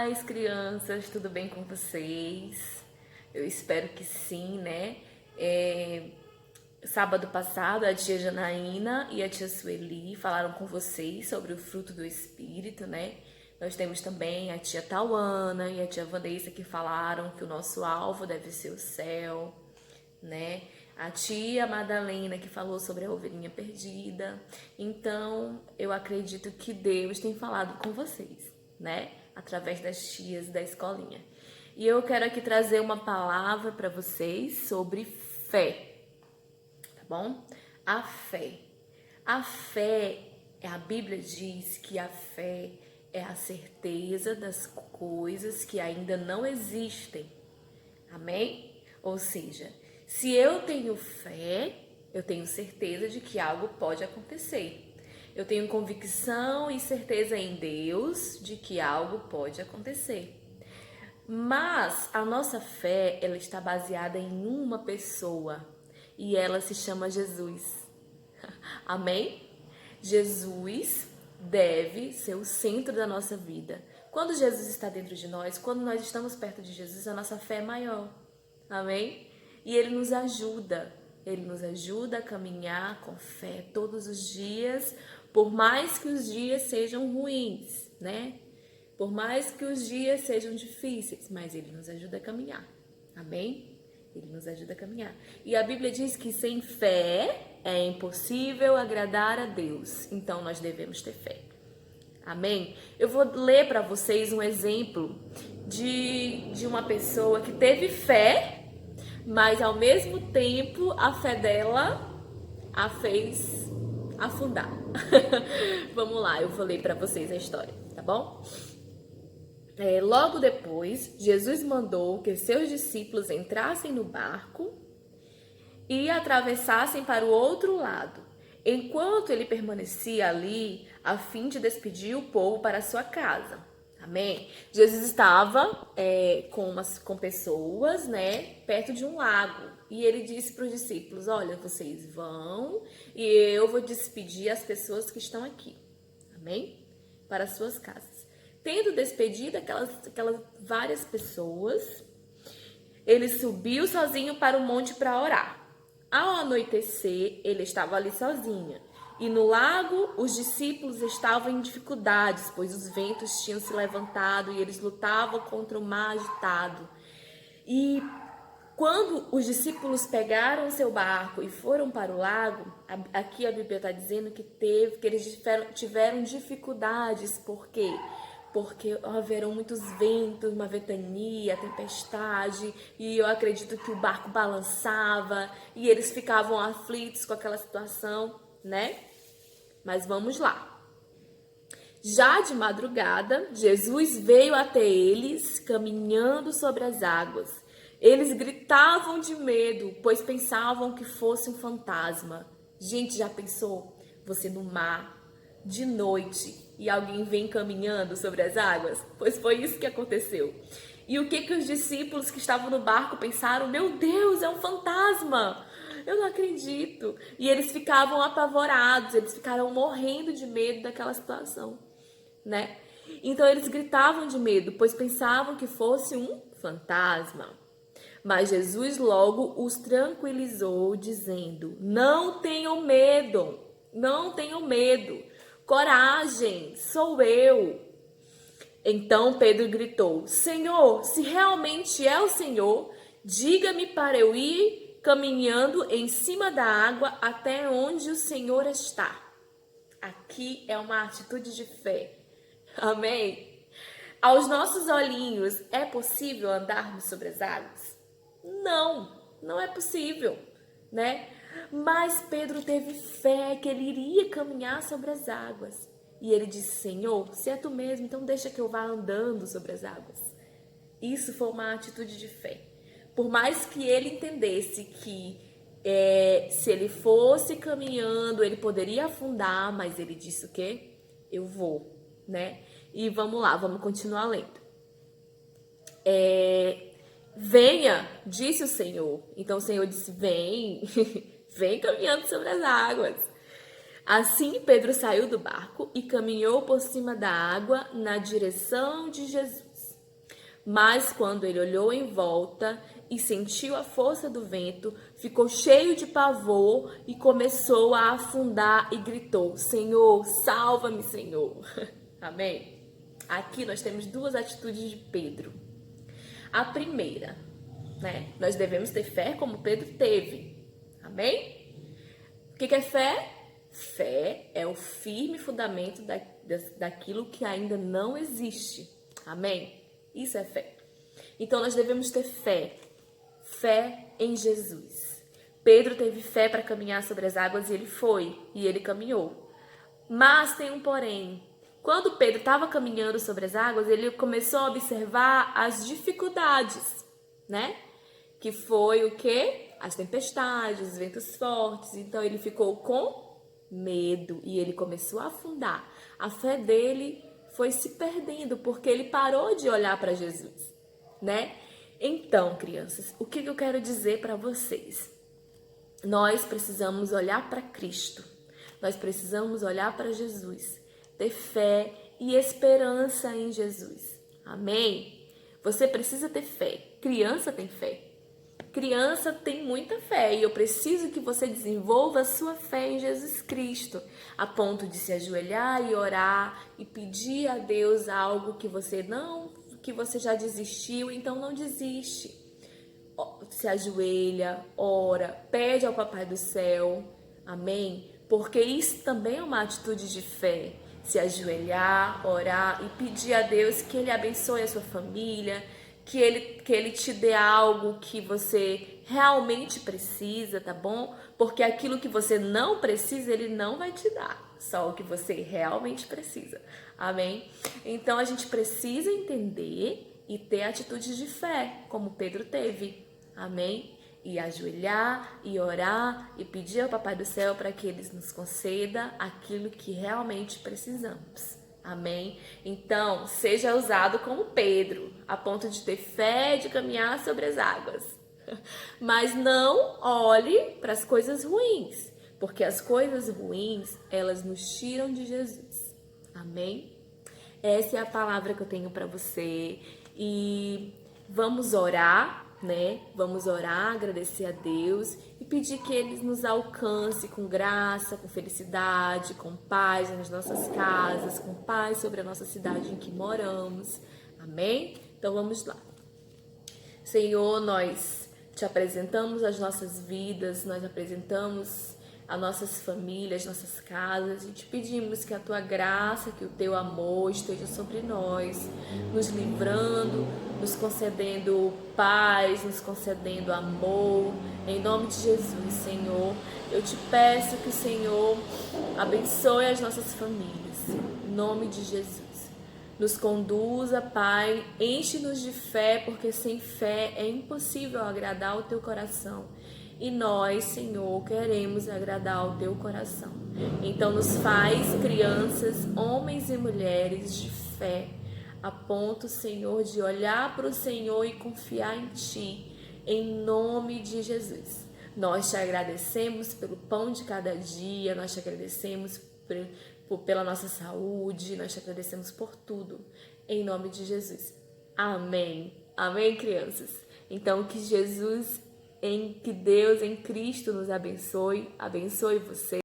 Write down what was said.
paz, crianças, tudo bem com vocês? Eu espero que sim, né? Sábado passado, a tia Janaína e a tia Sueli falaram com vocês sobre o fruto do Espírito, né? Nós temos também a tia Tauana e a tia Vanessa que falaram que o nosso alvo deve ser o céu, né? A tia Madalena que falou sobre a ovelhinha perdida. Então, eu acredito que Deus tem falado com vocês, né? Através das tias da escolinha. E eu quero aqui trazer uma palavra para vocês sobre fé, tá bom? A fé. A fé, a Bíblia diz que a fé é a certeza das coisas que ainda não existem. Amém? Ou seja, se eu tenho fé, eu tenho certeza de que algo pode acontecer. Eu tenho convicção e certeza em Deus de que algo pode acontecer. Mas a nossa fé, ela está baseada em uma pessoa e ela se chama Jesus. Amém? Jesus deve ser o centro da nossa vida. Quando Jesus está dentro de nós, quando nós estamos perto de Jesus, a nossa fé é maior. Amém? E Ele nos ajuda a caminhar com fé todos os dias, por mais que os dias sejam ruins, né? Por mais que os dias sejam difíceis, mas Ele nos ajuda a caminhar. Amém? Ele nos ajuda a caminhar. E a Bíblia diz que sem fé é impossível agradar a Deus. Então nós devemos ter fé. Amém? Eu vou ler para vocês um exemplo de uma pessoa que teve fé, mas ao mesmo tempo a fé dela a fez afundar. Vamos lá, eu vou ler para vocês a história, tá bom? Logo depois, Jesus mandou que seus discípulos entrassem no barco e atravessassem para o outro lado, enquanto ele permanecia ali a fim de despedir o povo para sua casa. Amém? Jesus estava com pessoas, né, perto de um lago. E ele disse para os discípulos, olha, vocês vão e eu vou despedir as pessoas que estão aqui. Amém? Para suas casas. Tendo despedido aquelas várias pessoas, ele subiu sozinho para o monte para orar. Ao anoitecer, ele estava ali sozinho. E no lago, os discípulos estavam em dificuldades, pois os ventos tinham se levantado e eles lutavam contra o mar agitado. E quando os discípulos pegaram seu barco e foram para o lago, aqui a Bíblia está dizendo que eles tiveram dificuldades. Por quê? Porque haverão muitos ventos, uma ventania, tempestade, e eu acredito que o barco balançava e eles ficavam aflitos com aquela situação, né? Mas vamos lá. Já de madrugada, Jesus veio até eles, caminhando sobre as águas. Eles gritavam de medo, pois pensavam que fosse um fantasma. Gente, já pensou? Você no mar, de noite, e alguém vem caminhando sobre as águas? Pois foi isso que aconteceu. E o que os discípulos que estavam no barco pensaram? Meu Deus, é um fantasma! Eu não acredito. E eles ficavam apavorados, eles ficaram morrendo de medo daquela situação, né? Então eles gritavam de medo, pois pensavam que fosse um fantasma. Mas Jesus logo os tranquilizou, dizendo, não tenham medo, não tenham medo. Coragem, sou eu. Então Pedro gritou, Senhor, se realmente é o Senhor, diga-me para eu ir caminhando em cima da água até onde o Senhor está. Aqui é uma atitude de fé. Amém? Aos nossos olhinhos, é possível andarmos sobre as águas? Não, não é possível, né? Mas Pedro teve fé que ele iria caminhar sobre as águas. E ele disse, Senhor, se é tu mesmo, então deixa que eu vá andando sobre as águas. Isso foi uma atitude de fé. Por mais que ele entendesse que se ele fosse caminhando, ele poderia afundar, mas ele disse o quê? Eu vou, né? E vamos lá, vamos continuar lendo. Venha, disse o Senhor. Então o Senhor disse, vem, vem caminhando sobre as águas. Assim Pedro saiu do barco e caminhou por cima da água na direção de Jesus. Mas quando ele olhou em volta e sentiu a força do vento, ficou cheio de pavor e começou a afundar e gritou: Senhor, salva-me, Senhor. Amém? Aqui nós temos duas atitudes de Pedro. A primeira, né? Nós devemos ter fé como Pedro teve. Amém? O que é fé? Fé é o firme fundamento daquilo que ainda não existe. Amém? Isso é fé. Então nós devemos ter fé. Fé em Jesus. Pedro teve fé para caminhar sobre as águas e ele foi. E ele caminhou. Mas tem um porém. Quando Pedro estava caminhando sobre as águas, ele começou a observar as dificuldades, né? Que foi o quê? As tempestades, os ventos fortes. Então ele ficou com medo e ele começou a afundar. A fé dele foi se perdendo porque ele parou de olhar para Jesus, né? Então, crianças, o que eu quero dizer para vocês? Nós precisamos olhar para Cristo. Nós precisamos olhar para Jesus, ter fé e esperança em Jesus. Amém? Você precisa ter fé. Criança tem fé. Criança tem muita fé e eu preciso que você desenvolva a sua fé em Jesus Cristo, a ponto de se ajoelhar e orar e pedir a Deus algo que você já desistiu, então não desiste. Se ajoelha, ora, pede ao Papai do Céu. Amém? Porque isso também é uma atitude de fé. Se ajoelhar, orar e pedir a Deus que Ele abençoe a sua família, que ele te dê algo que você realmente precisa, tá bom? Porque aquilo que você não precisa, Ele não vai te dar. Só o que você realmente precisa. Amém? Então a gente precisa entender e ter atitudes de fé, como Pedro teve. Amém? E ajoelhar, e orar, e pedir ao Papai do Céu para que Ele nos conceda aquilo que realmente precisamos. Amém? Então, seja usado como Pedro, a ponto de ter fé de caminhar sobre as águas. Mas não olhe para as coisas ruins, porque as coisas ruins, elas nos tiram de Jesus. Amém? Essa é a palavra que eu tenho para você. E vamos orar, né? Vamos orar, agradecer a Deus e pedir que Ele nos alcance com graça, com felicidade, com paz nas nossas casas, com paz sobre a nossa cidade em que moramos. Amém? Então vamos lá. Senhor, nós te apresentamos as nossas vidas, nós apresentamos as nossas famílias, nossas casas e te pedimos que a tua graça, que o teu amor esteja sobre nós, nos livrando, nos concedendo paz, nos concedendo amor, em nome de Jesus, Senhor. Eu te peço que o Senhor abençoe as nossas famílias, em nome de Jesus. Nos conduza, Pai, enche-nos de fé, porque sem fé é impossível agradar o teu coração. E nós, Senhor, queremos agradar ao teu coração. Então nos faz crianças, homens e mulheres de fé, a ponto, Senhor, de olhar para o Senhor e confiar em Ti, em nome de Jesus. Nós te agradecemos pelo pão de cada dia, nós te agradecemos pela nossa saúde, nós te agradecemos por tudo, em nome de Jesus. Amém. Amém, crianças? Então, que Deus em Cristo nos abençoe você.